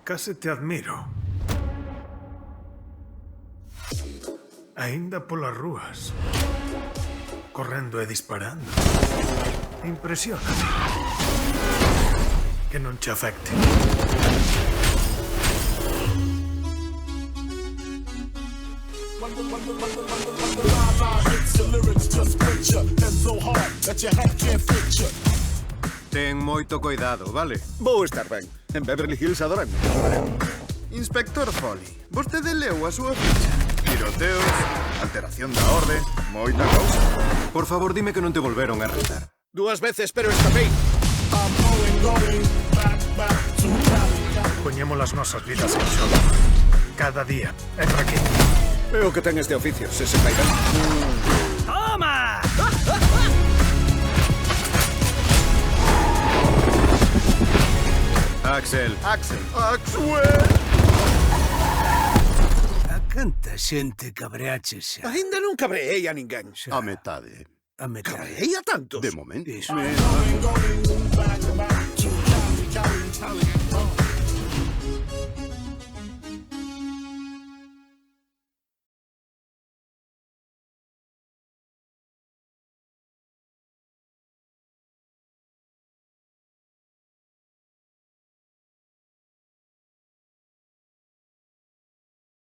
Case te admiro. Aínda polas rúas, correndo e disparando. Impresióname. Que non che afecte. Ten moito cuidado, vale? Vou estar ben. En Beverly Hills adoran. Inspector Foley, vostede leu a súa ficha. Tiroteos, alteración da orde, moita cousa. Por favor, dime que non te volveron a arrestar. 2 veces, pero escapei. Poñemos as nosas vidas en xogo. Cada día. Entra aquí. Veo que ten este oficio, se cairá. ¡Toma! Axel. Axwell! A canta xente cabreache xa. Ainda non cabreei a ninguén. A metade. A metade. Cabreei a tantos. De momento. Iso.